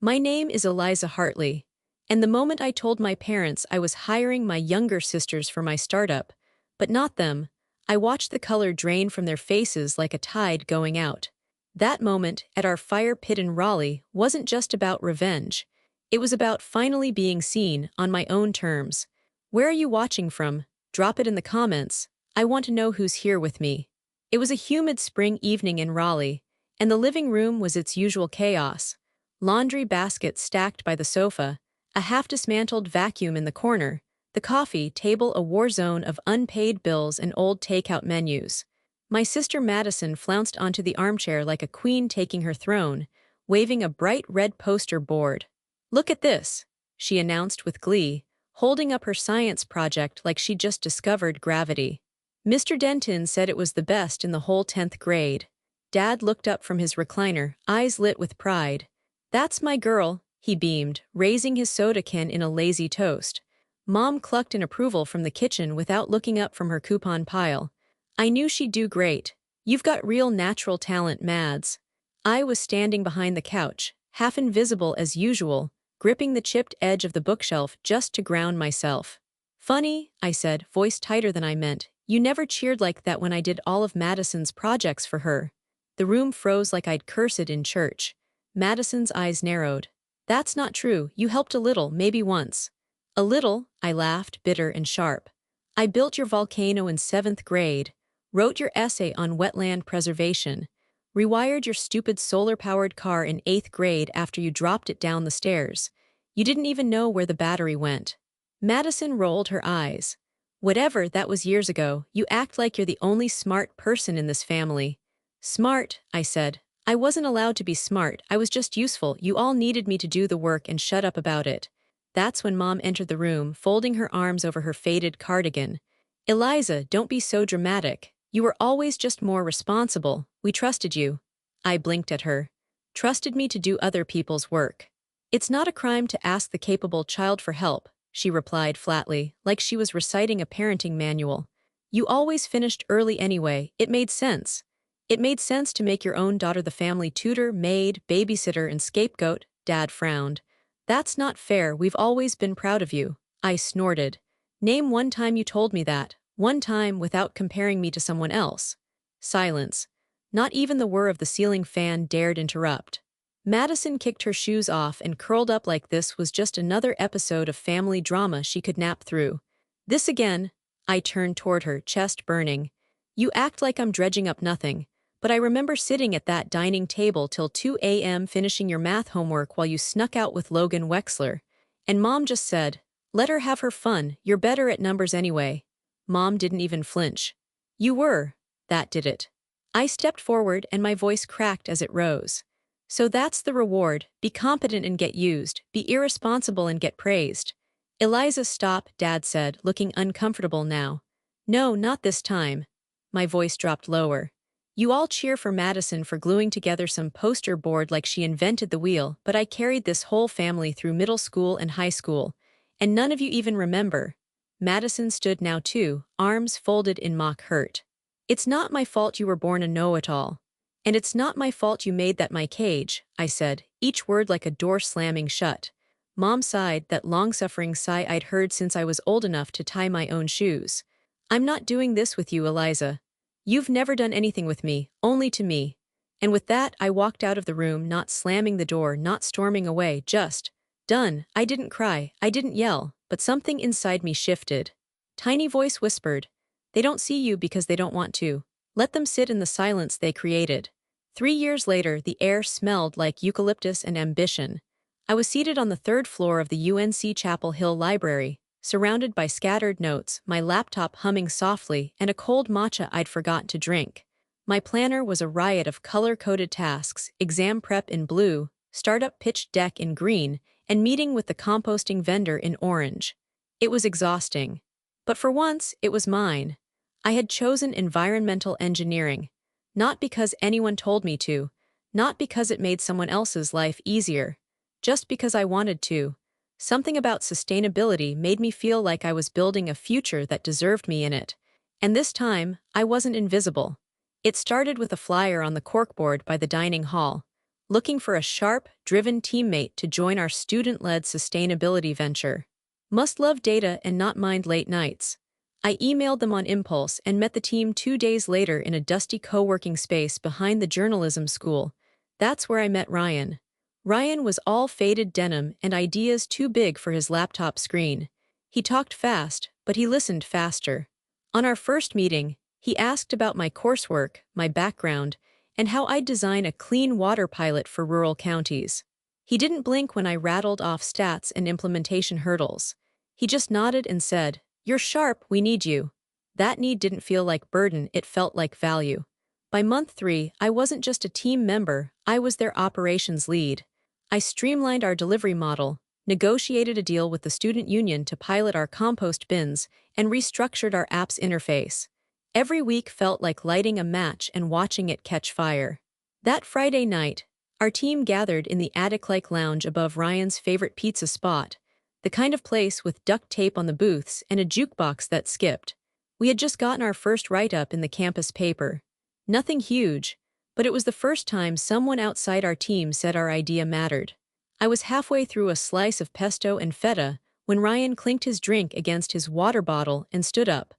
My name is Eliza Hartley, and the moment I told my parents I was hiring my younger sisters for my startup, but not them, I watched the color drain from their faces like a tide going out. That moment, at our fire pit in Raleigh, wasn't just about revenge. It was about finally being seen on my own terms. Where are you watching from? Drop it in the comments. I want to know who's here with me. It was a humid spring evening in Raleigh, and the living room was its usual chaos. Laundry baskets stacked by the sofa, a half-dismantled vacuum in the corner, the coffee table a war zone of unpaid bills and old takeout menus. My sister Madison flounced onto the armchair like a queen taking her throne, waving a bright red poster board. "Look at this," she announced with glee, holding up her science project like she'd just discovered gravity. Mr. Denton said it was the best in the whole 10th grade. Dad looked up from his recliner, eyes lit with pride. "That's my girl," he beamed, raising his soda can in a lazy toast. Mom clucked in approval from the kitchen without looking up from her coupon pile. "I knew she'd do great. You've got real natural talent, Mads." I was standing behind the couch, half invisible as usual, gripping the chipped edge of the bookshelf just to ground myself. "Funny," I said, voice tighter than I meant. "You never cheered like that when I did all of Madison's projects for her." The room froze like I'd cursed in church. Madison's eyes narrowed. "That's not true. You helped a little, maybe once." "A little," I laughed, bitter and sharp. "I built your volcano in 7th grade, wrote your essay on wetland preservation, rewired your stupid solar-powered car in 8th grade after you dropped it down the stairs. You didn't even know where the battery went." Madison rolled her eyes. "Whatever, that was years ago. You act like you're the only smart person in this family." "Smart," I said. "I wasn't allowed to be smart, I was just useful. You all needed me to do the work and shut up about it." That's when Mom entered the room, folding her arms over her faded cardigan. "Eliza, don't be so dramatic. You were always just more responsible. We trusted you." I blinked at her. "Trusted me to do other people's work." "It's not a crime to ask the capable child for help," she replied flatly, like she was reciting a parenting manual. "You always finished early anyway. It made sense. It made sense to make your own daughter the family tutor, maid, babysitter, and scapegoat." Dad frowned. "That's not fair. We've always been proud of you." I snorted. "Name one time you told me that. One time without comparing me to someone else." Silence. Not even the whir of the ceiling fan dared interrupt. Madison kicked her shoes off and curled up like this was just another episode of family drama she could nap through. "This again?" I turned toward her, chest burning. "You act like I'm dredging up nothing. But I remember sitting at that dining table till 2 a.m. finishing your math homework while you snuck out with Logan Wexler. And Mom just said, 'Let her have her fun, you're better at numbers anyway.'" Mom didn't even flinch. "You were." That did it. I stepped forward and my voice cracked as it rose. "So that's the reward. Be competent and get used. Be irresponsible and get praised." "Eliza, stop," Dad said, looking uncomfortable now. "No, not this time." My voice dropped lower. "You all cheer for Madison for gluing together some poster board like she invented the wheel, but I carried this whole family through middle school and high school. And none of you even remember." Madison stood now too, arms folded in mock hurt. "It's not my fault you were born a know-it-all. And it's not my fault you made that my cage," I said, each word like a door slamming shut. Mom sighed, that long-suffering sigh I'd heard since I was old enough to tie my own shoes. "I'm not doing this with you, Eliza. You've never done anything with me, only to me." And with that, I walked out of the room, not slamming the door, not storming away, just done. I didn't cry, I didn't yell, but something inside me shifted. Tiny voice whispered, "They don't see you because they don't want to. Let them sit in the silence they created." 3 years later, the air smelled like eucalyptus and ambition. I was seated on the 3rd floor of the UNC Chapel Hill Library, surrounded by scattered notes, my laptop humming softly, and a cold matcha I'd forgotten to drink. My planner was a riot of color-coded tasks, exam prep in blue, startup pitch deck in green, and meeting with the composting vendor in orange. It was exhausting. But for once, it was mine. I had chosen environmental engineering. Not because anyone told me to, not because it made someone else's life easier, just because I wanted to. Something about sustainability made me feel like I was building a future that deserved me in it. And this time, I wasn't invisible. It started with a flyer on the corkboard by the dining hall. looking for a sharp, driven teammate to join our student-led sustainability venture. Must love data and not mind late nights. I emailed them on impulse and met the team 2 days later in a dusty co-working space behind the journalism school. That's where I met Ryan. Ryan was all faded denim and ideas too big for his laptop screen. He talked fast, but he listened faster. On our first meeting, he asked about my coursework, my background, and how I'd design a clean water pilot for rural counties. He didn't blink when I rattled off stats and implementation hurdles. He just nodded and said, "You're sharp, we need you." That need didn't feel like burden, it felt like value. By month 3, I wasn't just a team member, I was their operations lead. I streamlined our delivery model, negotiated a deal with the student union to pilot our compost bins, and restructured our app's interface. Every week felt like lighting a match and watching it catch fire. That Friday night, our team gathered in the attic-like lounge above Ryan's favorite pizza spot, the kind of place with duct tape on the booths and a jukebox that skipped. We had just gotten our first write-up in the campus paper. Nothing huge, but it was the first time someone outside our team said our idea mattered. I was halfway through a slice of pesto and feta when Ryan clinked his drink against his water bottle and stood up,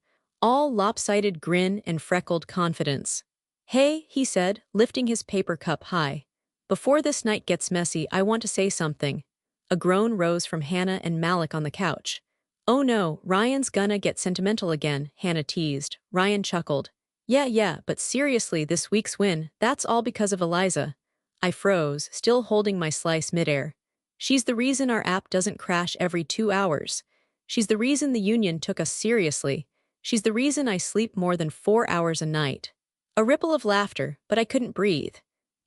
all lopsided grin and freckled confidence. "Hey," he said, lifting his paper cup high. "Before this night gets messy, I want to say something." A groan rose from Hannah and Malik on the couch. "Oh no, Ryan's gonna get sentimental again," Hannah teased. Ryan chuckled. Yeah, but seriously, this week's win, that's all because of Eliza." I froze, still holding my slice midair. She's the reason our app doesn't crash every 2 hours. She's the reason the union took us seriously. She's the reason I sleep more than 4 hours a night. A ripple of laughter, but I couldn't breathe.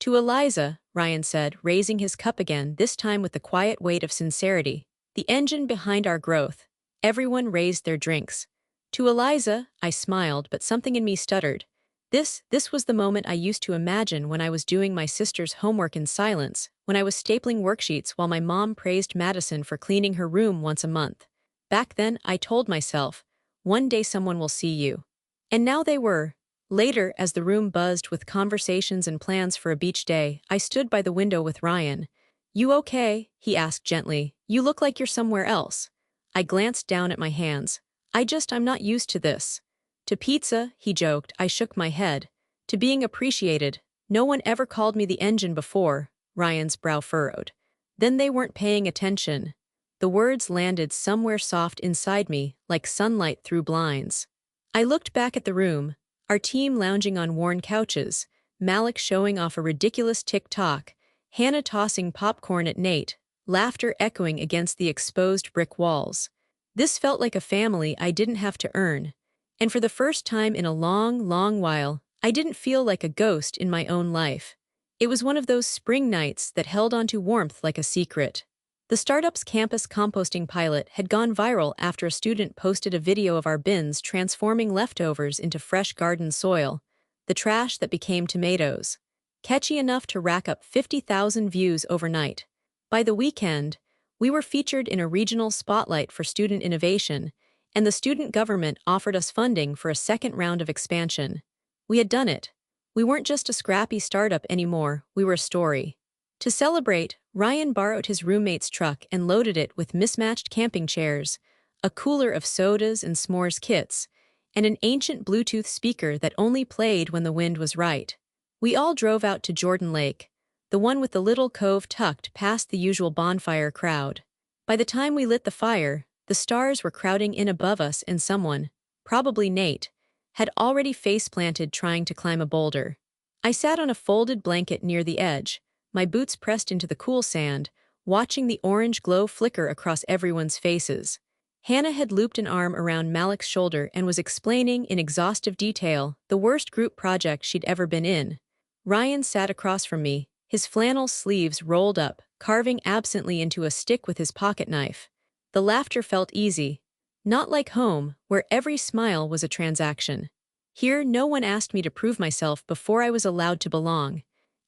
"To Eliza," Ryan said, raising his cup again, this time with the quiet weight of sincerity, "the engine behind our growth." Everyone raised their drinks. "To Eliza," I smiled, but something in me stuttered. This was the moment I used to imagine when I was doing my sister's homework in silence, when I was stapling worksheets while my mom praised Madison for cleaning her room once a month. Back then, I told myself, one day someone will see you. And now they were. Later, as the room buzzed with conversations and plans for a beach day, I stood by the window with Ryan. "You okay?" he asked gently. "You look like you're somewhere else." I glanced down at my hands. I'm not used to this." "To pizza," he joked. I shook my head. "To being appreciated. No one ever called me the engine before." Ryan's brow furrowed. "Then they weren't paying attention." The words landed somewhere soft inside me, like sunlight through blinds. I looked back at the room, our team lounging on worn couches, Malik showing off a ridiculous TikTok, Hannah tossing popcorn at Nate, laughter echoing against the exposed brick walls. This felt like a family I didn't have to earn. And for the first time in a long while, I didn't feel like a ghost in my own life. It was one of those spring nights that held onto warmth like a secret. The startup's campus composting pilot had gone viral after a student posted a video of our bins transforming leftovers into fresh garden soil, the trash that became tomatoes. Catchy enough to rack up 50,000 views overnight. By the weekend, we were featured in a regional spotlight for student innovation, and the student government offered us funding for a second round of expansion. We had done it. We weren't just a scrappy startup anymore, we were a story. To celebrate, Ryan borrowed his roommate's truck and loaded it with mismatched camping chairs, a cooler of sodas and s'mores kits, and an ancient Bluetooth speaker that only played when the wind was right. We all drove out to Jordan Lake, the one with the little cove tucked past the usual bonfire crowd. By the time we lit the fire, the stars were crowding in above us and someone, probably Nate, had already face-planted trying to climb a boulder. I sat on a folded blanket near the edge, my boots pressed into the cool sand, watching the orange glow flicker across everyone's faces. Hannah had looped an arm around Malik's shoulder and was explaining in exhaustive detail the worst group project she'd ever been in. Ryan sat across from me, his flannel sleeves rolled up, carving absently into a stick with his pocket knife. The laughter felt easy. Not like home, where every smile was a transaction. Here, no one asked me to prove myself before I was allowed to belong.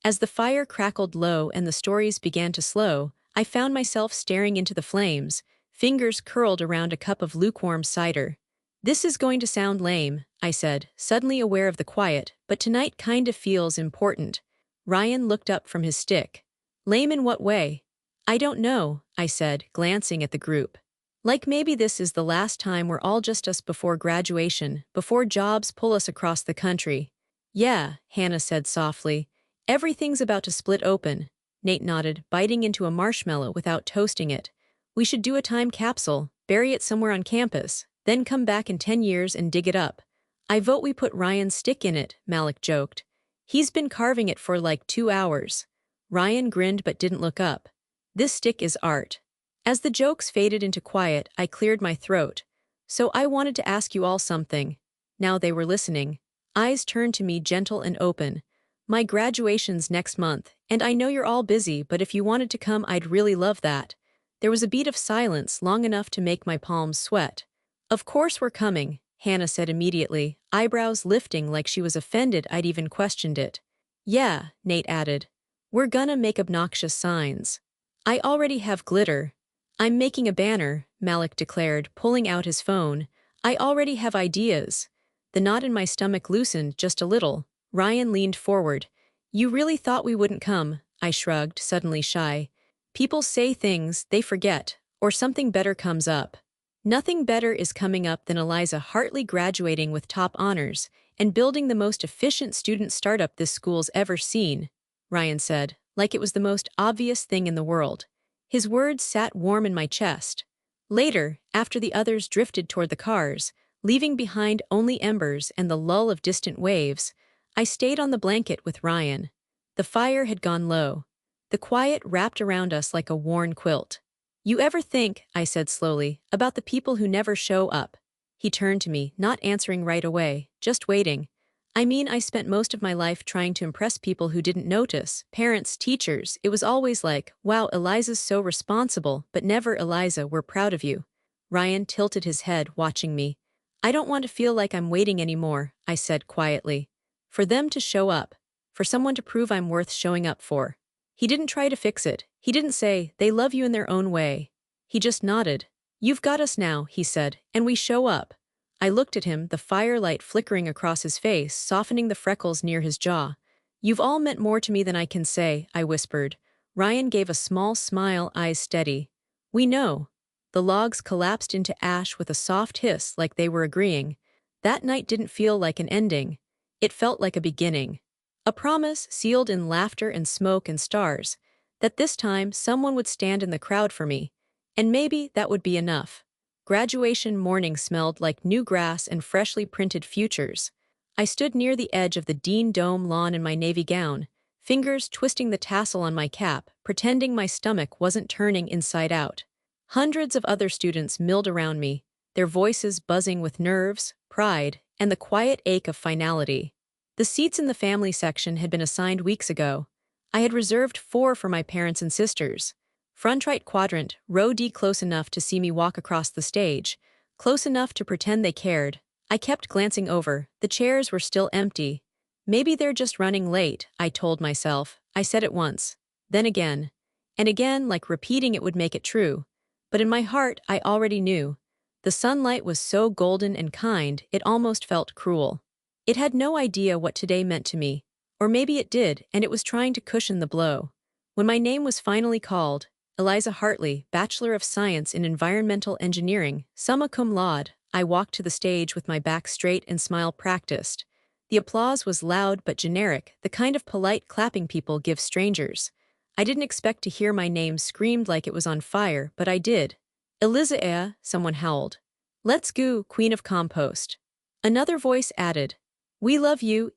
As the fire crackled low and the stories began to slow, I found myself staring into the flames, fingers curled around a cup of lukewarm cider. "This is going to sound lame," I said, suddenly aware of the quiet, "but tonight kinda feels important." Ryan looked up from his stick. Lame in what way? I don't know, I said, glancing at the group. Like maybe this is the last time we're all just us before graduation, before jobs pull us across the country. Yeah, Hannah said softly. Everything's about to split open. Nate nodded, biting into a marshmallow without toasting it. We should do a time capsule, bury it somewhere on campus, then come back in 10 years and dig it up. I vote we put Ryan's stick in it, Malik joked. He's been carving it for like 2 hours. Ryan grinned but didn't look up. This stick is art. As the jokes faded into quiet, I cleared my throat. So I wanted to ask you all something. Now they were listening. Eyes turned to me gentle and open. My graduation's next month, and I know you're all busy, but if you wanted to come, I'd really love that. There was a beat of silence long enough to make my palms sweat. Of course we're coming, Hannah said immediately, eyebrows lifting like she was offended I'd even questioned it. Yeah, Nate added. We're gonna make obnoxious signs. I already have glitter. I'm making a banner, Malik declared, pulling out his phone. I already have ideas. The knot in my stomach loosened just a little. Ryan leaned forward. You really thought we wouldn't come, I shrugged, suddenly shy. People say things they forget, or something better comes up. Nothing better is coming up than Eliza Hartley graduating with top honors and building the most efficient student startup this school's ever seen, Ryan said, like it was the most obvious thing in the world. His words sat warm in my chest. Later, after the others drifted toward the cars, leaving behind only embers and the lull of distant waves, I stayed on the blanket with Ryan. The fire had gone low. The quiet wrapped around us like a worn quilt. You ever think, I said slowly, about the people who never show up? He turned to me, not answering right away, just waiting. I mean, I spent most of my life trying to impress people who didn't notice, parents, teachers. It was always like, wow, Eliza's so responsible, but never Eliza, we're proud of you. Ryan tilted his head, watching me. I don't want to feel like I'm waiting anymore, I said quietly. For them to show up. For someone to prove I'm worth showing up for. He didn't try to fix it. He didn't say, they love you in their own way. He just nodded. You've got us now, he said, and we show up. I looked at him, the firelight flickering across his face, softening the freckles near his jaw. You've all meant more to me than I can say, I whispered. Ryan gave a small smile, eyes steady. We know. The logs collapsed into ash with a soft hiss like they were agreeing. That night didn't feel like an ending. It felt like a beginning. A promise sealed in laughter and smoke and stars, that this time someone would stand in the crowd for me, and maybe that would be enough. Graduation morning smelled like new grass and freshly printed futures. I stood near the edge of the Dean Dome lawn in my navy gown, fingers twisting the tassel on my cap, pretending my stomach wasn't turning inside out. Hundreds of other students milled around me, their voices buzzing with nerves, pride, and the quiet ache of finality. The seats in the family section had been assigned weeks ago. I had reserved 4 for my parents and sisters. Front right quadrant, row D, close enough to see me walk across the stage, close enough to pretend they cared. I kept glancing over. The chairs were still empty. Maybe they're just running late, I told myself. I said it once, then again, and again, like repeating it would make it true. But in my heart, I already knew. The sunlight was so golden and kind, it almost felt cruel. It had no idea what today meant to me. Or maybe it did, and it was trying to cushion the blow. When my name was finally called, Eliza Hartley, Bachelor of Science in Environmental Engineering, summa cum laude, I walked to the stage with my back straight and smile practiced. The applause was loud but generic, the kind of polite clapping people give strangers. I didn't expect to hear my name screamed like it was on fire, but I did. Eliza, someone howled. Let's go, Queen of Compost. Another voice added. We love you,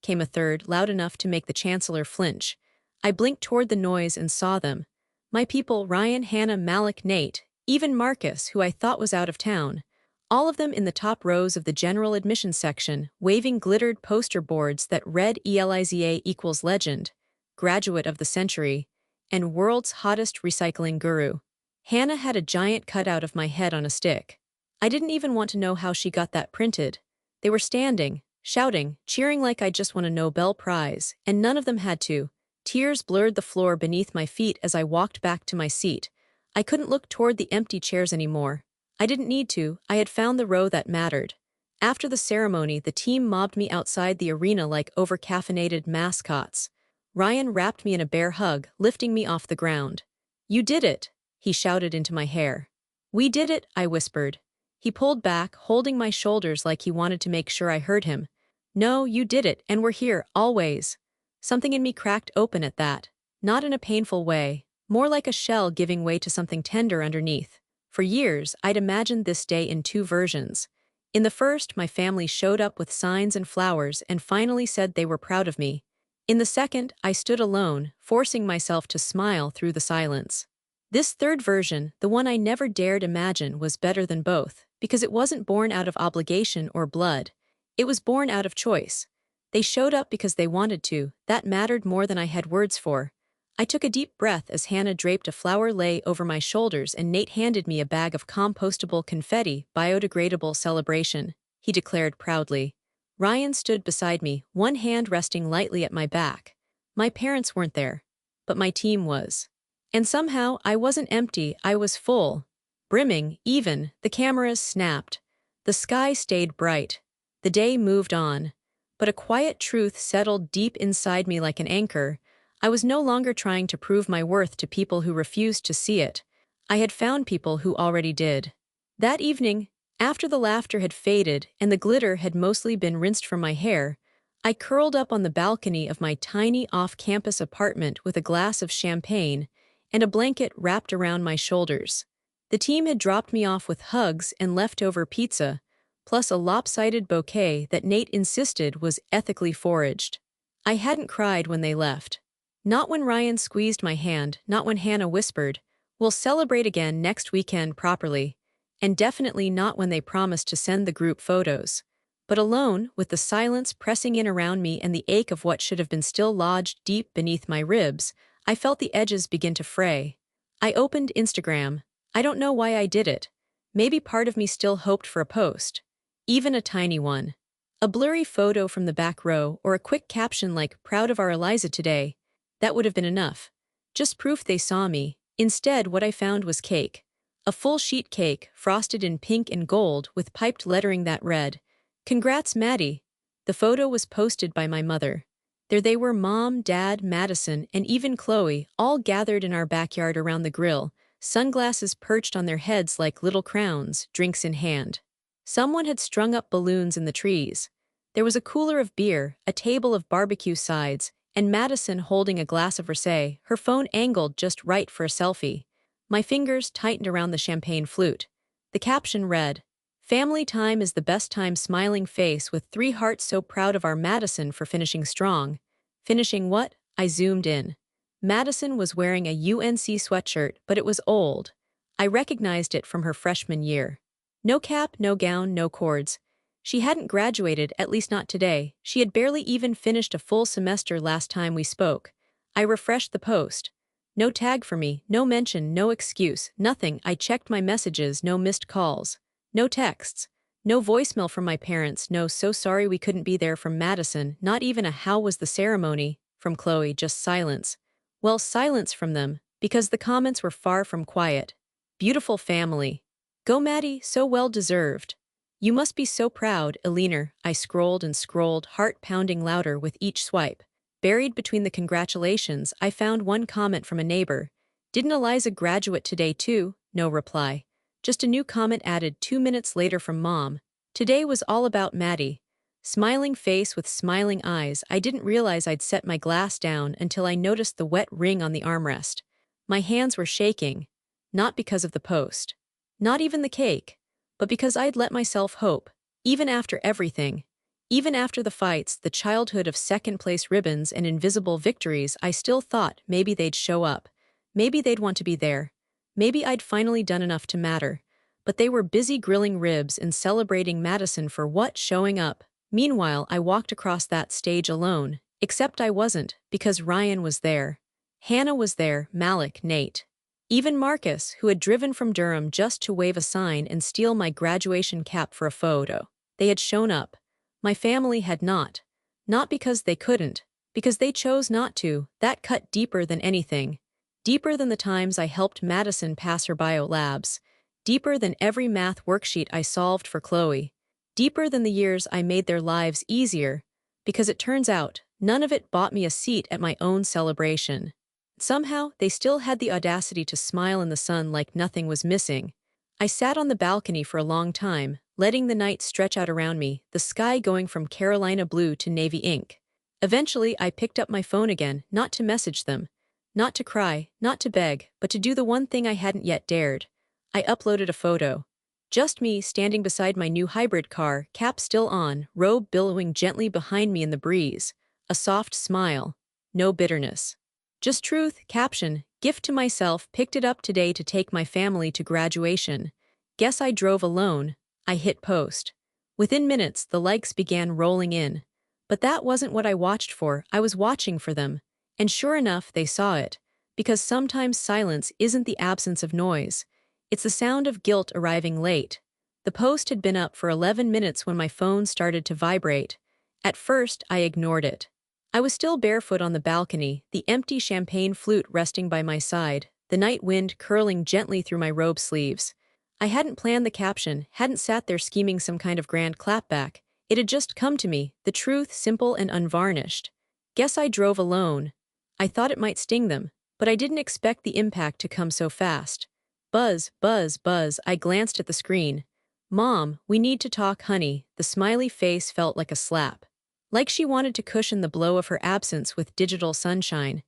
came a third, loud enough to make the Chancellor flinch. I blinked toward the noise and saw them. My people, Ryan, Hannah, Malik, Nate, even Marcus, who I thought was out of town. All of them in the top rows of the general admissions section, waving glittered poster boards that read ELIZA equals legend, graduate of the century, and world's hottest recycling guru. Hannah had a giant cutout of my head on a stick. I didn't even want to know how she got that printed. They were standing, shouting, cheering like I just won a Nobel Prize, and none of them had to. Tears blurred the floor beneath my feet as I walked back to my seat. I couldn't look toward the empty chairs anymore. I didn't need to, I had found the row that mattered. After the ceremony, the team mobbed me outside the arena like over-caffeinated mascots. Ryan wrapped me in a bear hug, lifting me off the ground. "You did it," he shouted into my hair. "We did it," I whispered. He pulled back, holding my shoulders like he wanted to make sure I heard him. "No, you did it, and we're here, always." Something in me cracked open at that. Not in a painful way, more like a shell giving way to something tender underneath. For years, I'd imagined this day in two versions. In the first, my family showed up with signs and flowers and finally said they were proud of me. In the second, I stood alone, forcing myself to smile through the silence. This third version, the one I never dared imagine, was better than both, because it wasn't born out of obligation or blood. It was born out of choice. They showed up because they wanted to. That mattered more than I had words for. I took a deep breath as Hannah draped a flower lei over my shoulders and Nate handed me a bag of compostable confetti, biodegradable celebration, he declared proudly. Ryan stood beside me, one hand resting lightly at my back. My parents weren't there, but my team was. And somehow, I wasn't empty, I was full. Brimming, even. The cameras snapped. The sky stayed bright. The day moved on. But a quiet truth settled deep inside me like an anchor. I was no longer trying to prove my worth to people who refused to see it. I had found people who already did. That evening, after the laughter had faded and the glitter had mostly been rinsed from my hair, I curled up on the balcony of my tiny off-campus apartment with a glass of champagne and a blanket wrapped around my shoulders. The team had dropped me off with hugs and leftover pizza, plus a lopsided bouquet that Nate insisted was ethically foraged. I hadn't cried when they left. Not when Ryan squeezed my hand, not when Hannah whispered, "We'll celebrate again next weekend properly," and definitely not when they promised to send the group photos. But alone, with the silence pressing in around me and the ache of what should have been still lodged deep beneath my ribs, I felt the edges begin to fray. I opened Instagram. I don't know why I did it. Maybe part of me still hoped for a post. Even a tiny one. A blurry photo from the back row or a quick caption like, "Proud of our Eliza today." That would have been enough. Just proof they saw me. Instead, what I found was cake. A full sheet cake, frosted in pink and gold with piped lettering that read, "Congrats, Maddie." The photo was posted by my mother. There they were, Mom, Dad, Madison, and even Chloe, all gathered in our backyard around the grill, sunglasses perched on their heads like little crowns, drinks in hand. Someone had strung up balloons in the trees. There was a cooler of beer, a table of barbecue sides, and Madison holding a glass of rosé, her phone angled just right for a selfie. My fingers tightened around the champagne flute. The caption read, "Family time is the best time, smiling face with 3 hearts, so proud of our Madison for finishing strong." Finishing what? I zoomed in. Madison was wearing a UNC sweatshirt, but it was old. I recognized it from her freshman year. No cap, no gown, no cords. She hadn't graduated, at least not today. She had barely even finished a full semester last time we spoke. I refreshed the post. No tag for me, no mention, no excuse, nothing. I checked my messages, no missed calls. No texts. No voicemail from my parents, no "so sorry we couldn't be there" from Madison, not even a "how was the ceremony" from Chloe, just silence. Well, silence from them, because the comments were far from quiet. Beautiful family. Go Maddie, so well deserved. You must be so proud, Eleanor. I scrolled and scrolled, heart pounding louder with each swipe. Buried between the congratulations, I found one comment from a neighbor. "Didn't Eliza graduate today too?" No reply. Just a new comment added 2 minutes later from Mom. "Today was all about Maddie." Smiling face with smiling eyes, I didn't realize I'd set my glass down until I noticed the wet ring on the armrest. My hands were shaking. Not because of the post. Not even the cake. But because I'd let myself hope, even after everything. Even after the fights, the childhood of second-place ribbons and invisible victories, I still thought maybe they'd show up. Maybe they'd want to be there. Maybe I'd finally done enough to matter. But they were busy grilling ribs and celebrating Madison for what? Showing up. Meanwhile, I walked across that stage alone. Except I wasn't, because Ryan was there. Hannah was there, Malik, Nate. Even Marcus, who had driven from Durham just to wave a sign and steal my graduation cap for a photo. They had shown up. My family had not. Not because they couldn't, because they chose not to. That cut deeper than anything. Deeper than the times I helped Madison pass her bio labs. Deeper than every math worksheet I solved for Chloe. Deeper than the years I made their lives easier. Because it turns out, None of it bought me a seat at my own celebration. Somehow, they still had the audacity to smile in the sun like nothing was missing. I sat on the balcony for a long time, letting the night stretch out around me, the sky going from Carolina blue to navy ink. Eventually, I picked up my phone again, not to message them, not to cry, not to beg, but to do the one thing I hadn't yet dared. I uploaded a photo. Just me standing beside my new hybrid car, cap still on, robe billowing gently behind me in the breeze. A soft smile. No bitterness. Just truth, caption, gift to myself, picked it up today to take my family to graduation. Guess I drove alone. I hit post. Within minutes, the likes began rolling in. But that wasn't what I watched for, I was watching for them. And sure enough, they saw it. Because sometimes silence isn't the absence of noise. It's the sound of guilt arriving late. The post had been up for 11 minutes when my phone started to vibrate. At first, I ignored it. I was still barefoot on the balcony, the empty champagne flute resting by my side, the night wind curling gently through my robe sleeves. I hadn't planned the caption, hadn't sat there scheming some kind of grand clapback. It had just come to me, the truth simple and unvarnished. Guess I drove alone. I thought it might sting them, but I didn't expect the impact to come so fast. Buzz, buzz, buzz, I glanced at the screen. Mom, we need to talk, honey. The smiley face felt like a slap. Like she wanted to cushion the blow of her absence with digital sunshine.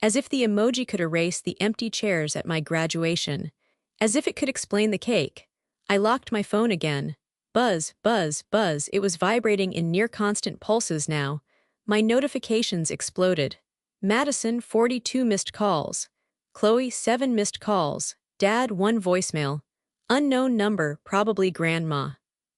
As if the emoji could erase the empty chairs at my graduation. As if it could explain the cake. I locked my phone again. Buzz, buzz, buzz, it was vibrating in near-constant pulses now. My notifications exploded. Madison, 42 missed calls. Chloe, 7 missed calls. Dad, 1 voicemail. Unknown number, probably grandma.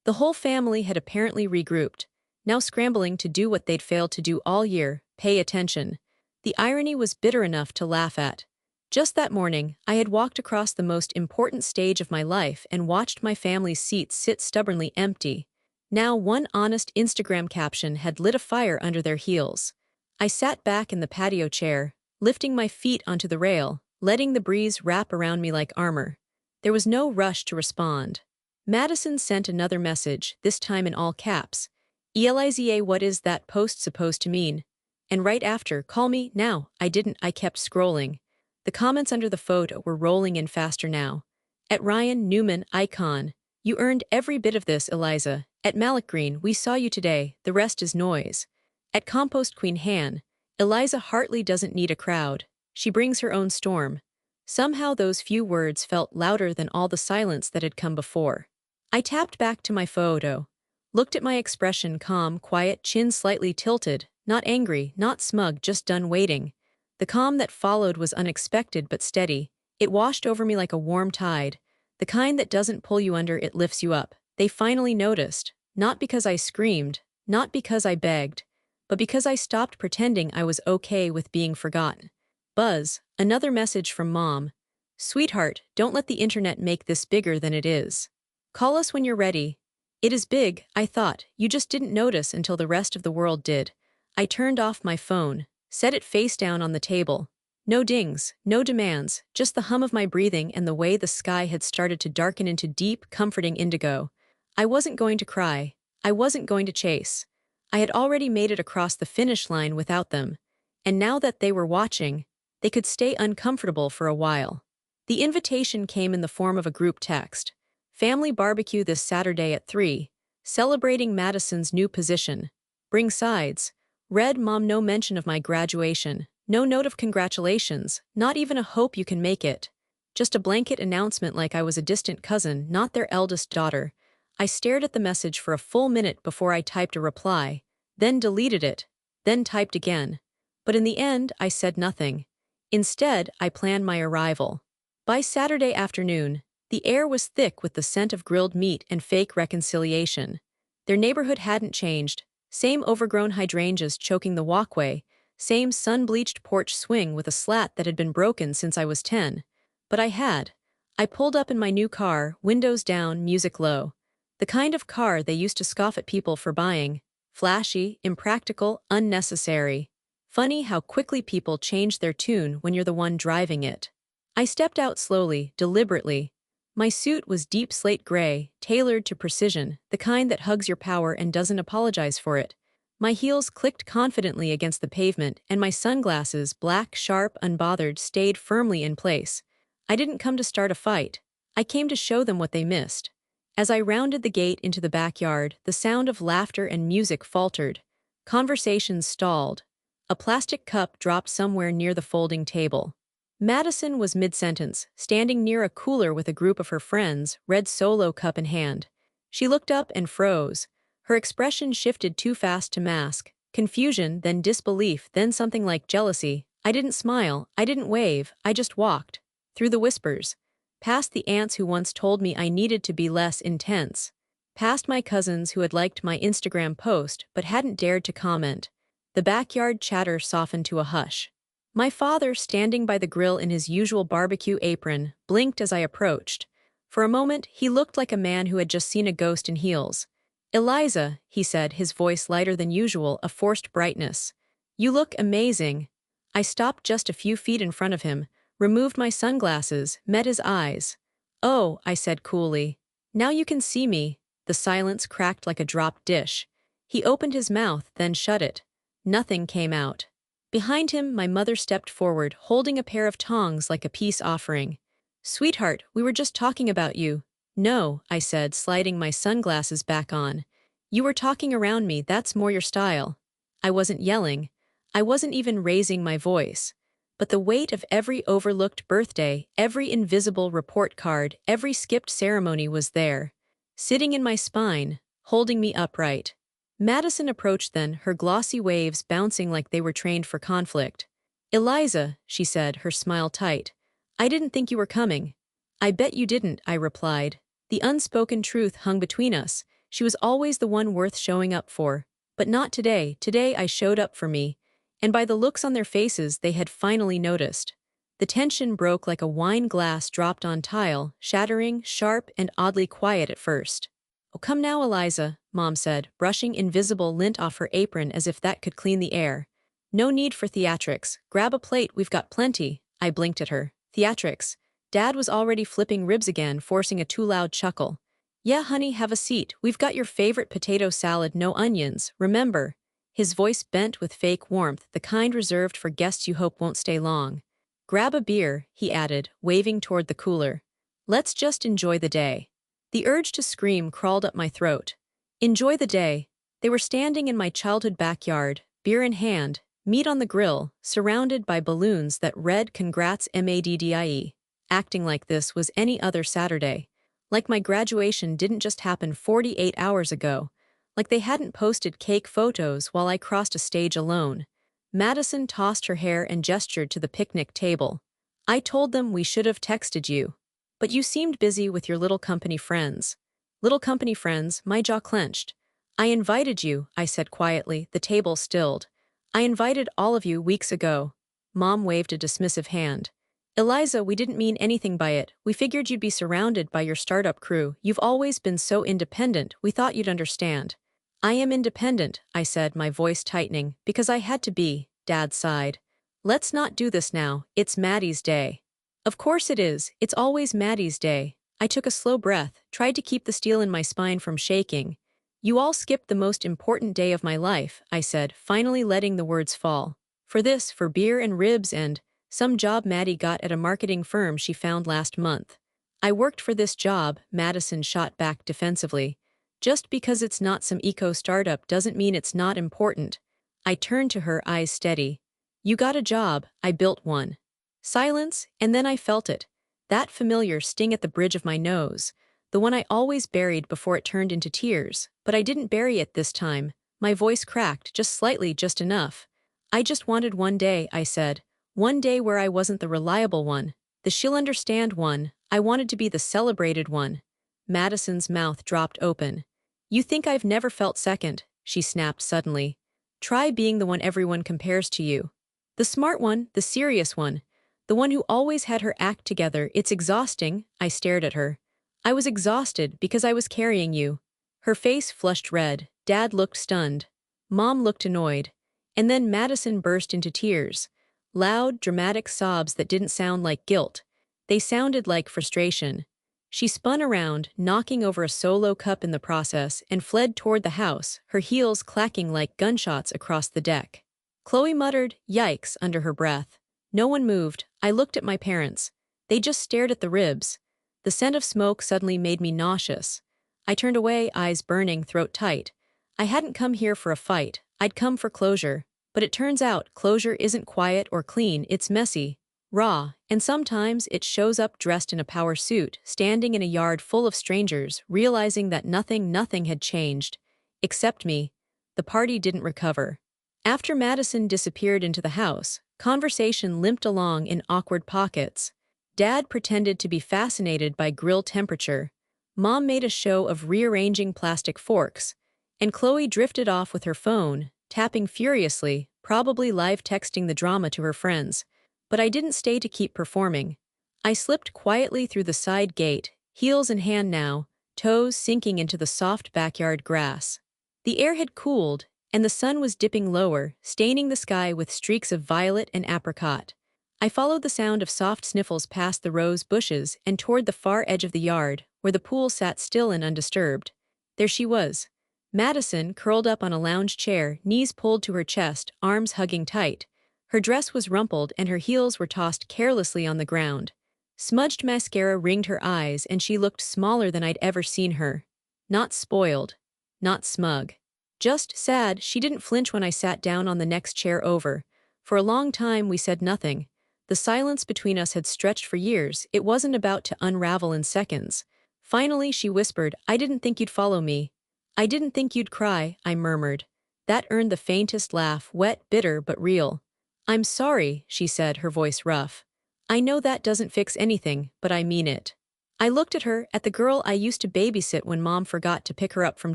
The whole family had apparently regrouped, now scrambling to do what they'd failed to do all year, pay attention. The irony was bitter enough to laugh at. Just that morning, I had walked across the most important stage of my life and watched my family's seats sit stubbornly empty. Now one honest Instagram caption had lit a fire under their heels. I sat back in the patio chair, lifting my feet onto the rail, letting the breeze wrap around me like armor. There was no rush to respond. Madison sent another message, this time in all caps. Eliza, what is that post supposed to mean? And right after, call me, now. I kept scrolling. The comments under the photo were rolling in faster now. At Ryan Newman, icon. You earned every bit of this, Eliza. At Malik Green, we saw you today, the rest is noise. At Compost Queen Han, Eliza Hartley doesn't need a crowd. She brings her own storm. Somehow those few words felt louder than all the silence that had come before. I tapped back to my photo. Looked at my expression, calm, quiet, chin slightly tilted, not angry, not smug, just done waiting. The calm that followed was unexpected but steady. It washed over me like a warm tide. The kind that doesn't pull you under, it lifts you up. They finally noticed. Not because I screamed, not because I begged, but because I stopped pretending I was okay with being forgotten. Buzz, another message from Mom. Sweetheart, don't let the internet make this bigger than it is. Call us when you're ready. It is big, I thought, you just didn't notice until the rest of the world did. I turned off my phone, set it face down on the table. No dings, no demands, just the hum of my breathing and the way the sky had started to darken into deep, comforting indigo. I wasn't going to cry. I wasn't going to chase. I had already made it across the finish line without them. And now that they were watching, they could stay uncomfortable for a while. The invitation came in the form of a group text. Family barbecue this Saturday at 3, celebrating Madison's new position. Bring sides. Read Mom, no mention of my graduation, no note of congratulations, not even a hope you can make it. Just a blanket announcement like I was a distant cousin, not their eldest daughter. I stared at the message for a full minute before I typed a reply, then deleted it, then typed again. But in the end, I said nothing. Instead, I planned my arrival. By Saturday afternoon, the air was thick with the scent of grilled meat and fake reconciliation. Their neighborhood hadn't changed. Same overgrown hydrangeas choking the walkway, same sun-bleached porch swing with a slat that had been broken since I was 10. But I pulled up in my new car, windows down, music low. The kind of car they used to scoff at people for buying. Flashy, impractical, unnecessary. Funny how quickly people change their tune when you're the one driving it. I stepped out slowly, deliberately. My suit was deep slate gray, tailored to precision, the kind that hugs your power and doesn't apologize for it. My heels clicked confidently against the pavement, and my sunglasses, black, sharp, unbothered, stayed firmly in place. I didn't come to start a fight. I came to show them what they missed. As I rounded the gate into the backyard, the sound of laughter and music faltered. Conversations stalled. A plastic cup dropped somewhere near the folding table. Madison was mid-sentence, standing near a cooler with a group of her friends, red Solo cup in hand. She looked up and froze. Her expression shifted too fast to mask. Confusion, then disbelief, then something like jealousy. I didn't smile, I didn't wave, I just walked. Through the whispers. Past the aunts who once told me I needed to be less intense. Past my cousins who had liked my Instagram post but hadn't dared to comment. The backyard chatter softened to a hush. My father, standing by the grill in his usual barbecue apron, blinked as I approached. For a moment, he looked like a man who had just seen a ghost in heels. "Eliza," he said, his voice lighter than usual, a forced brightness. "You look amazing." I stopped just a few feet in front of him, removed my sunglasses, met his eyes. "Oh," I said coolly. "Now you can see me." The silence cracked like a dropped dish. He opened his mouth, then shut it. Nothing came out. Behind him, my mother stepped forward, holding a pair of tongs like a peace offering. "Sweetheart, we were just talking about you." "No," I said, sliding my sunglasses back on. "You were talking around me, that's more your style." I wasn't yelling. I wasn't even raising my voice. But the weight of every overlooked birthday, every invisible report card, every skipped ceremony was there. Sitting in my spine, holding me upright. Madison approached then, her glossy waves bouncing like they were trained for conflict. "Eliza," she said, her smile tight. "I didn't think you were coming." "I bet you didn't," I replied. The unspoken truth hung between us. She was always the one worth showing up for. But not today. Today I showed up for me. And by the looks on their faces, they had finally noticed. The tension broke like a wine glass dropped on tile, shattering, sharp, and oddly quiet at first. "Oh, come now, Eliza," Mom said, brushing invisible lint off her apron as if that could clean the air. "No need for theatrics. Grab a plate, we've got plenty." I blinked at her. Theatrics. Dad was already flipping ribs again, forcing a too loud chuckle. "Yeah, honey, have a seat. We've got your favorite potato salad, no onions, remember." His voice bent with fake warmth, the kind reserved for guests you hope won't stay long. "Grab a beer," he added, waving toward the cooler. "Let's just enjoy the day." The urge to scream crawled up my throat. Enjoy the day. They were standing in my childhood backyard, beer in hand, meat on the grill, surrounded by balloons that read "Congrats Maddie." Acting like this was any other Saturday. Like my graduation didn't just happen 48 hours ago. Like they hadn't posted cake photos while I crossed a stage alone. Madison tossed her hair and gestured to the picnic table. "I told them we should have texted you. But you seemed busy with your little company friends." "Little company friends," my jaw clenched. "I invited you," I said quietly, the table stilled. "I invited all of you weeks ago." Mom waved a dismissive hand. "Eliza, we didn't mean anything by it. We figured you'd be surrounded by your startup crew. You've always been so independent, we thought you'd understand." "I am independent," I said, my voice tightening, "because I had to be," Dad sighed. "Let's not do this now, it's Maddie's day." "Of course it is, it's always Maddie's day." I took a slow breath, tried to keep the steel in my spine from shaking. "You all skipped the most important day of my life," I said, finally letting the words fall. "For this, for beer and ribs and some job Maddie got at a marketing firm she found last month." "I worked for this job," Madison shot back defensively. "Just because it's not some eco-startup doesn't mean it's not important." I turned to her, eyes steady. "You got a job, I built one." Silence, and then I felt it. That familiar sting at the bridge of my nose. The one I always buried before it turned into tears, but I didn't bury it this time. My voice cracked, just slightly, just enough. "I just wanted one day," I said. "One day where I wasn't the reliable one. The she'll understand one. I wanted to be the celebrated one." Madison's mouth dropped open. "You think I've never felt second," she snapped suddenly. "Try being the one everyone compares to you. The smart one, the serious one. The one who always had her act together. It's exhausting." I stared at her. "I was exhausted because I was carrying you." Her face flushed red. Dad looked stunned. Mom looked annoyed. And then Madison burst into tears. Loud, dramatic sobs that didn't sound like guilt. They sounded like frustration. She spun around, knocking over a solo cup in the process, and fled toward the house, her heels clacking like gunshots across the deck. Chloe muttered, "Yikes," under her breath. No one moved. I looked at my parents. They just stared at the ribs. The scent of smoke suddenly made me nauseous. I turned away, eyes burning, throat tight. I hadn't come here for a fight. I'd come for closure. But it turns out, closure isn't quiet or clean, it's messy, raw, and sometimes it shows up dressed in a power suit, standing in a yard full of strangers, realizing that nothing had changed. Except me. The party didn't recover. After Madison disappeared into the house, conversation limped along in awkward pockets. Dad pretended to be fascinated by grill temperature. Mom made a show of rearranging plastic forks. And Chloe drifted off with her phone, tapping furiously, probably live texting the drama to her friends. But I didn't stay to keep performing. I slipped quietly through the side gate, heels in hand now, toes sinking into the soft backyard grass. The air had cooled, and the sun was dipping lower, staining the sky with streaks of violet and apricot. I followed the sound of soft sniffles past the rose bushes and toward the far edge of the yard, where the pool sat still and undisturbed. There she was. Madison, curled up on a lounge chair, knees pulled to her chest, arms hugging tight. Her dress was rumpled and her heels were tossed carelessly on the ground. Smudged mascara ringed her eyes and she looked smaller than I'd ever seen her. Not spoiled. Not smug. Just sad. She didn't flinch when I sat down on the next chair over. For a long time we said nothing. The silence between us had stretched for years. It wasn't about to unravel in seconds. Finally she whispered, "I didn't think you'd follow me." "I didn't think you'd cry," I murmured. That earned the faintest laugh, wet, bitter, but real. "I'm sorry," she said, her voice rough. "I know that doesn't fix anything, but I mean it." I looked at her, at the girl I used to babysit when Mom forgot to pick her up from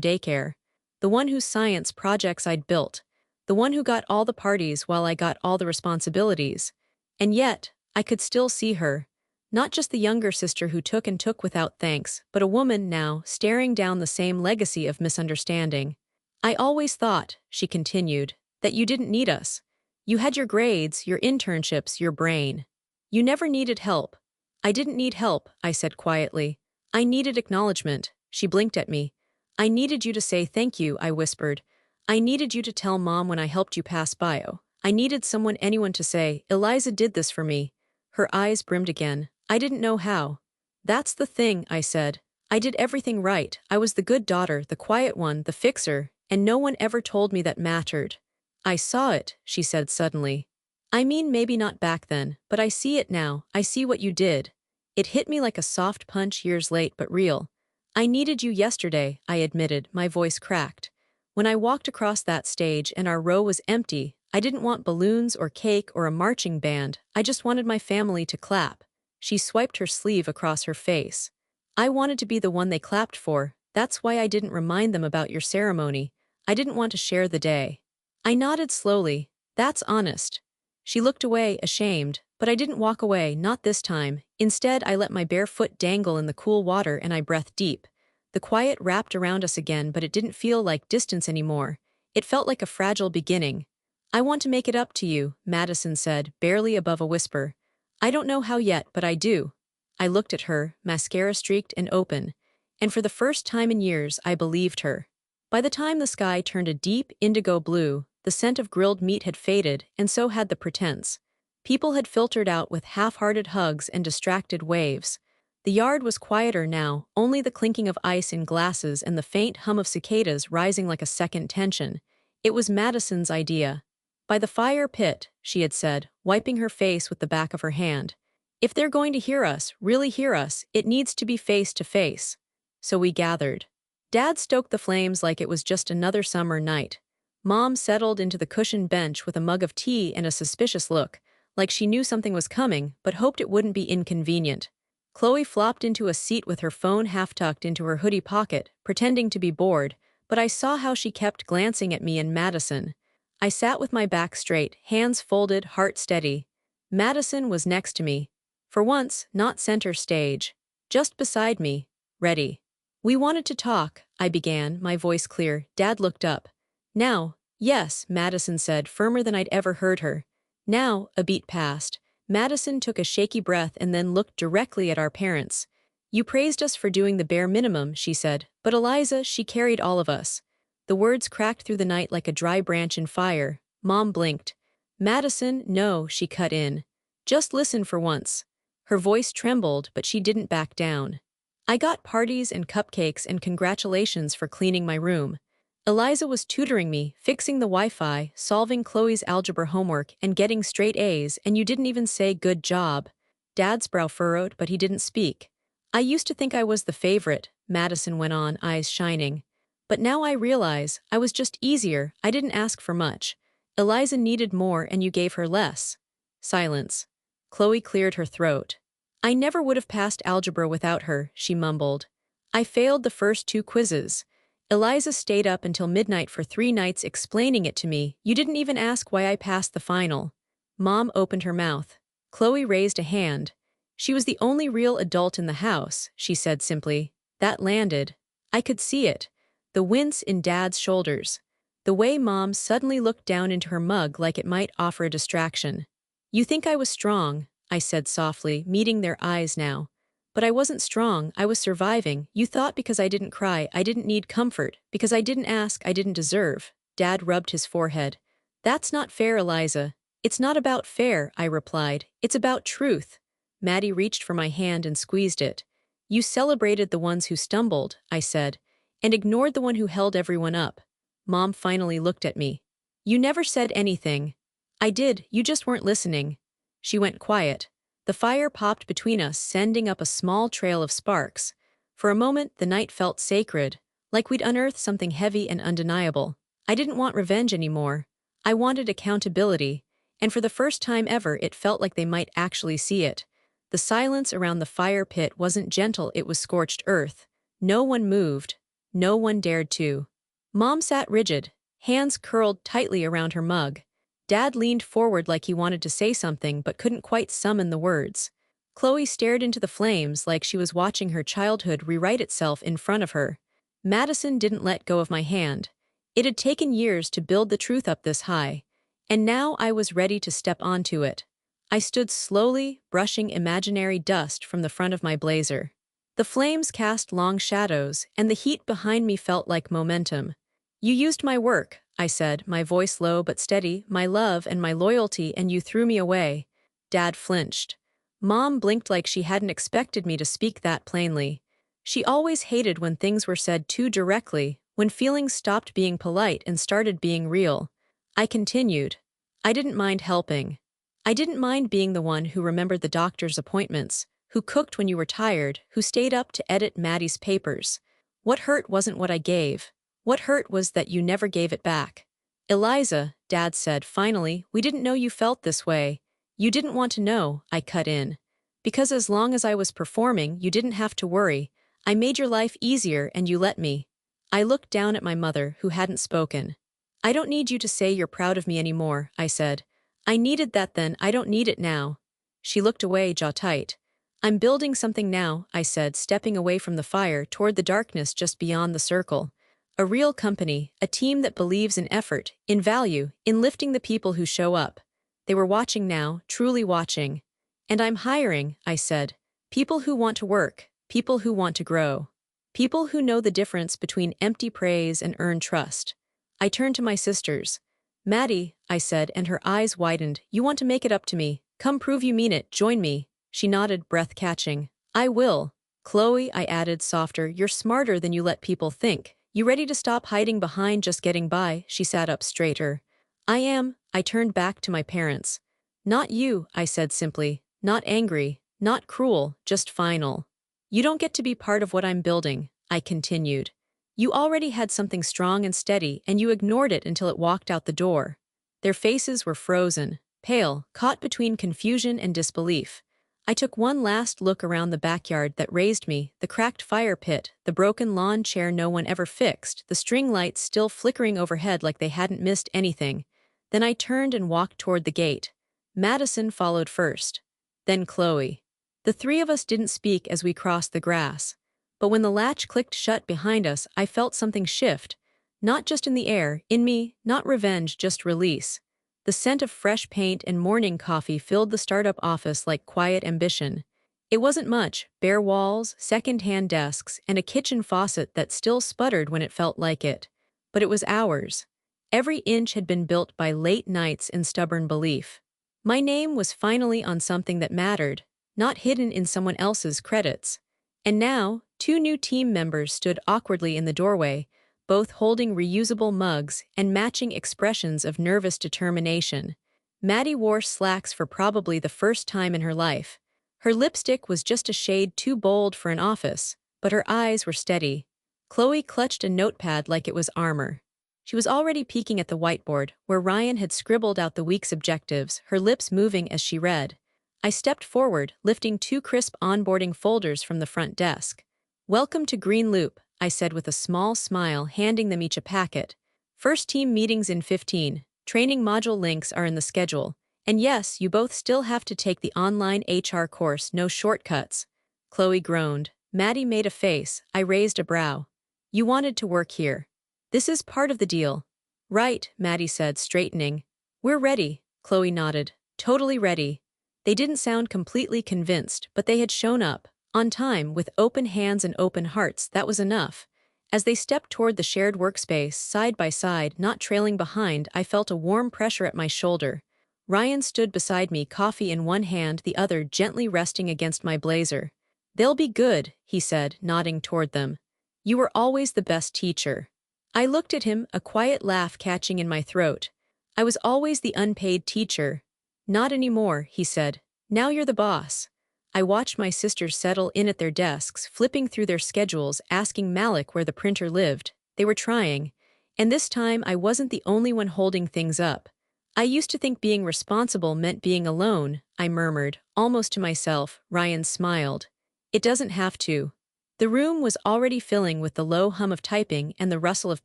daycare. The one whose science projects I'd built. The one who got all the parties while I got all the responsibilities. And yet, I could still see her. Not just the younger sister who took and took without thanks, but a woman now, staring down the same legacy of misunderstanding. "I always thought," she continued, "that you didn't need us. You had your grades, your internships, your brain. You never needed help." "I didn't need help," I said quietly. "I needed acknowledgement." She blinked at me. "I needed you to say thank you," I whispered. "I needed you to tell Mom when I helped you pass bio. I needed anyone to say, Eliza did this for me." Her eyes brimmed again. "I didn't know how." "That's the thing," I said. "I did everything right. I was the good daughter, the quiet one, the fixer, and no one ever told me that mattered." "I saw it," she said suddenly. "I mean, maybe not back then, but I see it now. I see what you did." It hit me like a soft punch years late but real. "I needed you yesterday," I admitted, my voice cracked. "When I walked across that stage and our row was empty, I didn't want balloons or cake or a marching band, I just wanted my family to clap." She swiped her sleeve across her face. "I wanted to be the one they clapped for. That's why I didn't remind them about your ceremony. I didn't want to share the day." I nodded slowly. "That's honest." She looked away, ashamed, but I didn't walk away, not this time. Instead, I let my bare foot dangle in the cool water and I breathed deep. The quiet wrapped around us again, but it didn't feel like distance anymore. It felt like a fragile beginning. "I want to make it up to you," Madison said, barely above a whisper. "I don't know how yet, but I do." I looked at her, mascara streaked and open, and for the first time in years I believed her. By the time the sky turned a deep indigo blue, the scent of grilled meat had faded, and so had the pretense. People had filtered out with half-hearted hugs and distracted waves. The yard was quieter now, only the clinking of ice in glasses and the faint hum of cicadas rising like a second tension. It was Madison's idea. "By the fire pit," she had said, wiping her face with the back of her hand. "If they're going to hear us, really hear us, it needs to be face to face." So we gathered. Dad stoked the flames like it was just another summer night. Mom settled into the cushioned bench with a mug of tea and a suspicious look, like she knew something was coming but hoped it wouldn't be inconvenient. Chloe flopped into a seat with her phone half-tucked into her hoodie pocket, pretending to be bored, but I saw how she kept glancing at me and Madison. I sat with my back straight, hands folded, heart steady. Madison was next to me. For once, not center stage. Just beside me. Ready. "We wanted to talk," I began, my voice clear. Dad looked up. "Now." "Yes," Madison said, firmer than I'd ever heard her. "Now." A beat passed. Madison took a shaky breath and then looked directly at our parents. You praised us for doing the bare minimum, she said, but Eliza, she carried all of us. The words cracked through the night like a dry branch in fire. Mom blinked. Madison, no, she cut in. Just listen for once. Her voice trembled, but she didn't back down. I got parties and cupcakes and congratulations for cleaning my room. Eliza was tutoring me, fixing the Wi-Fi, solving Chloe's algebra homework, and getting straight A's, and you didn't even say good job. Dad's brow furrowed, but he didn't speak. I used to think I was the favorite, Madison went on, eyes shining. But now I realize, I was just easier, I didn't ask for much. Eliza needed more and you gave her less. Silence. Chloe cleared her throat. I never would have passed algebra without her, she mumbled. I failed the first 2 quizzes. Eliza stayed up until midnight for 3 nights explaining it to me. You didn't even ask why I passed the final. Mom opened her mouth. Chloe raised a hand. She was the only real adult in the house, she said simply. That landed. I could see it. The wince in Dad's shoulders. The way Mom suddenly looked down into her mug like it might offer a distraction. You think I was strong, I said softly, meeting their eyes now. But I wasn't strong, I was surviving. You thought because I didn't cry, I didn't need comfort, because I didn't ask, I didn't deserve. Dad rubbed his forehead. That's not fair, Eliza. It's not about fair, I replied. It's about truth. Maddie reached for my hand and squeezed it. You celebrated the ones who stumbled, I said, and ignored the one who held everyone up. Mom finally looked at me. You never said anything. I did, you just weren't listening. She went quiet. The fire popped between us, sending up a small trail of sparks. For a moment, the night felt sacred, like we'd unearthed something heavy and undeniable. I didn't want revenge anymore. I wanted accountability, and for the first time ever, it felt like they might actually see it. The silence around the fire pit wasn't gentle, it was scorched earth. No one moved. No one dared to. Mom sat rigid, hands curled tightly around her mug. Dad leaned forward like he wanted to say something but couldn't quite summon the words. Chloe stared into the flames like she was watching her childhood rewrite itself in front of her. Madison didn't let go of my hand. It had taken years to build the truth up this high, and now I was ready to step onto it. I stood slowly, brushing imaginary dust from the front of my blazer. The flames cast long shadows, and the heat behind me felt like momentum. You used my work, I said, my voice low but steady, my love and my loyalty, and you threw me away. Dad flinched. Mom blinked like she hadn't expected me to speak that plainly. She always hated when things were said too directly, when feelings stopped being polite and started being real. I continued. I didn't mind helping. I didn't mind being the one who remembered the doctor's appointments, who cooked when you were tired, who stayed up to edit Maddie's papers. What hurt wasn't what I gave. What hurt was that you never gave it back. Eliza, Dad said, finally, we didn't know you felt this way. You didn't want to know, I cut in. Because as long as I was performing, you didn't have to worry. I made your life easier and you let me. I looked down at my mother, who hadn't spoken. I don't need you to say you're proud of me anymore, I said. I needed that then, I don't need it now. She looked away, jaw tight. I'm building something now, I said, stepping away from the fire toward the darkness just beyond the circle. A real company, a team that believes in effort, in value, in lifting the people who show up. They were watching now, truly watching. And I'm hiring, I said. People who want to work, people who want to grow. People who know the difference between empty praise and earned trust. I turned to my sisters. Maddie, I said, and her eyes widened. You want to make it up to me. Come prove you mean it, join me. She nodded, breath catching. I will. Chloe, I added, softer, you're smarter than you let people think. You ready to stop hiding behind just getting by? She sat up straighter. I am. I turned back to my parents. Not you, I said simply. Not angry, not cruel, just final. You don't get to be part of what I'm building, I continued. You already had something strong and steady, and you ignored it until it walked out the door. Their faces were frozen, pale, caught between confusion and disbelief. I took one last look around the backyard that raised me, the cracked fire pit, the broken lawn chair no one ever fixed, the string lights still flickering overhead like they hadn't missed anything. Then I turned and walked toward the gate. Madison followed first. Then Chloe. The 3 of us didn't speak as we crossed the grass. But when the latch clicked shut behind us, I felt something shift. Not just in the air, in me, not revenge, just release. The scent of fresh paint and morning coffee filled the startup office like quiet ambition. It wasn't much: bare walls, second-hand desks, and a kitchen faucet that still sputtered when it felt like it. But it was ours. Every inch had been built by late nights and stubborn belief. My name was finally on something that mattered, not hidden in someone else's credits. And now, two new team members stood awkwardly in the doorway, both holding reusable mugs and matching expressions of nervous determination. Maddie wore slacks for probably the first time in her life. Her lipstick was just a shade too bold for an office, but her eyes were steady. Chloe clutched a notepad like it was armor. She was already peeking at the whiteboard, where Ryan had scribbled out the week's objectives, her lips moving as she read. I stepped forward, lifting two crisp onboarding folders from the front desk. "Welcome to Green Loop," I said with a small smile, handing them each a packet. "First team meetings in 15. Training module links are in the schedule. And yes, you both still have to take the online HR course, no shortcuts." Chloe groaned. Maddie made a face. I raised a brow. "You wanted to work here. This is part of the deal." "Right," Maddie said, straightening. "We're ready." Chloe nodded. "Totally ready." They didn't sound completely convinced, but they had shown up, on time, with open hands and open hearts. That was enough. As they stepped toward the shared workspace, side by side, not trailing behind, I felt a warm pressure at my shoulder. Ryan stood beside me, coffee in one hand, the other gently resting against my blazer. "They'll be good," he said, nodding toward them. "You were always the best teacher." I looked at him, a quiet laugh catching in my throat. "I was always the unpaid teacher." "Not anymore," he said. "Now you're the boss." I watched my sisters settle in at their desks, flipping through their schedules, asking Malik where the printer lived. They were trying. And this time I wasn't the only one holding things up. "I used to think being responsible meant being alone," I murmured, almost to myself. Ryan smiled. "It doesn't have to." The room was already filling with the low hum of typing and the rustle of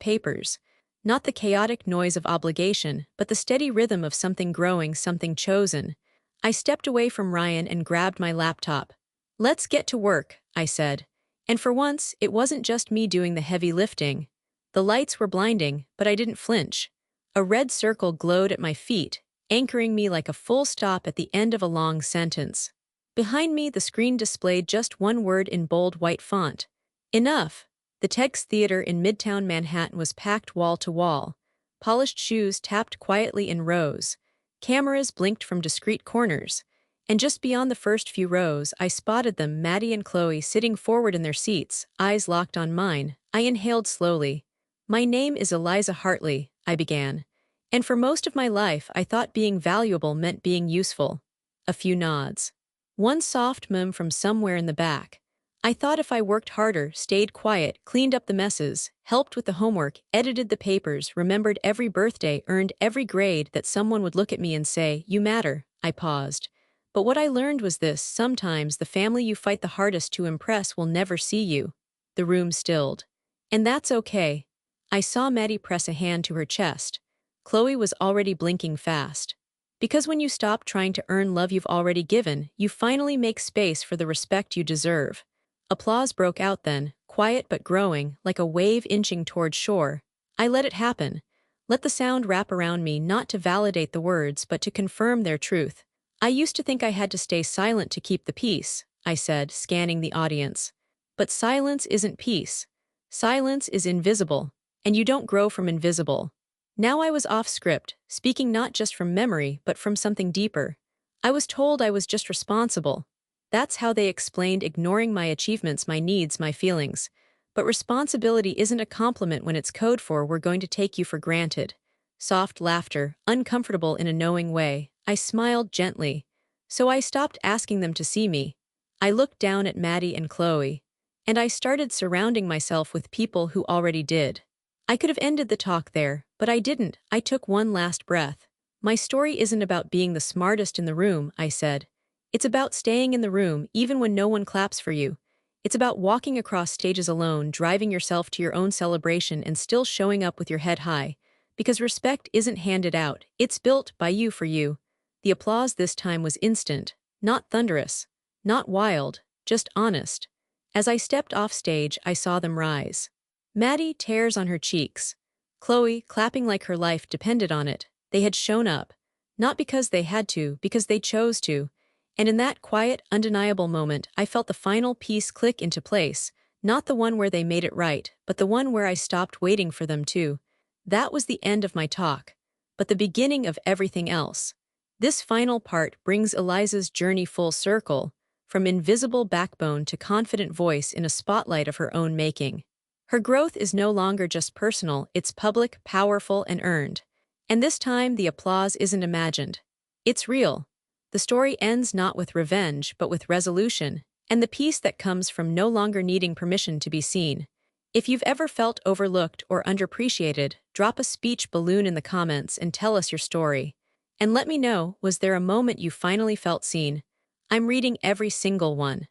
papers. Not the chaotic noise of obligation, but the steady rhythm of something growing, something chosen. I stepped away from Ryan and grabbed my laptop. "Let's get to work," I said. And for once, it wasn't just me doing the heavy lifting. The lights were blinding, but I didn't flinch. A red circle glowed at my feet, anchoring me like a full stop at the end of a long sentence. Behind me, the screen displayed just one word in bold white font. "Enough." The Tex Theater in Midtown Manhattan was packed wall to wall. Polished shoes tapped quietly in rows. Cameras blinked from discreet corners. And just beyond the first few rows, I spotted them, Maddie and Chloe, sitting forward in their seats, eyes locked on mine. I inhaled slowly. "My name is Eliza Hartley," I began. "And for most of my life, I thought being valuable meant being useful." A few nods. One soft murmur from somewhere in the back. "I thought if I worked harder, stayed quiet, cleaned up the messes, helped with the homework, edited the papers, remembered every birthday, earned every grade, that someone would look at me and say, 'You matter.'" I paused. "But what I learned was this: sometimes the family you fight the hardest to impress will never see you." The room stilled. "And that's okay." I saw Maddie press a hand to her chest. Chloe was already blinking fast. "Because when you stop trying to earn love you've already given, you finally make space for the respect you deserve." Applause broke out then, quiet but growing, like a wave inching toward shore. I let it happen. Let the sound wrap around me, not to validate the words, but to confirm their truth. "I used to think I had to stay silent to keep the peace," I said, scanning the audience. "But silence isn't peace. Silence is invisible. And you don't grow from invisible." Now I was off script, speaking not just from memory, but from something deeper. I was told I was just responsible. That's how they explained ignoring my achievements, my needs, my feelings. But responsibility isn't a compliment when it's code for "we're going to take you for granted." Soft laughter, uncomfortable in a knowing way. I smiled gently. So I stopped asking them to see me. I looked down at Maddie and Chloe. And I started surrounding myself with people who already did. I could have ended the talk there, but I didn't. I took one last breath. "My story isn't about being the smartest in the room," I said. "It's about staying in the room even when no one claps for you. It's about walking across stages alone, driving yourself to your own celebration, and still showing up with your head high. Because respect isn't handed out, it's built by you for you." The applause this time was instant, not thunderous, not wild, just honest. As I stepped off stage, I saw them rise. Maddie, tears on her cheeks. Chloe, clapping like her life depended on it. They had shown up. Not because they had to, because they chose to. And in that quiet, undeniable moment, I felt the final piece click into place, not the one where they made it right, but the one where I stopped waiting for them to. That was the end of my talk, but the beginning of everything else. This final part brings Eliza's journey full circle, from invisible backbone to confident voice in a spotlight of her own making. Her growth is no longer just personal, it's public, powerful, and earned. And this time, the applause isn't imagined. It's real. The story ends not with revenge, but with resolution, and the peace that comes from no longer needing permission to be seen. If you've ever felt overlooked or underappreciated, drop a speech balloon in the comments and tell us your story. And let me know, was there a moment you finally felt seen? I'm reading every single one.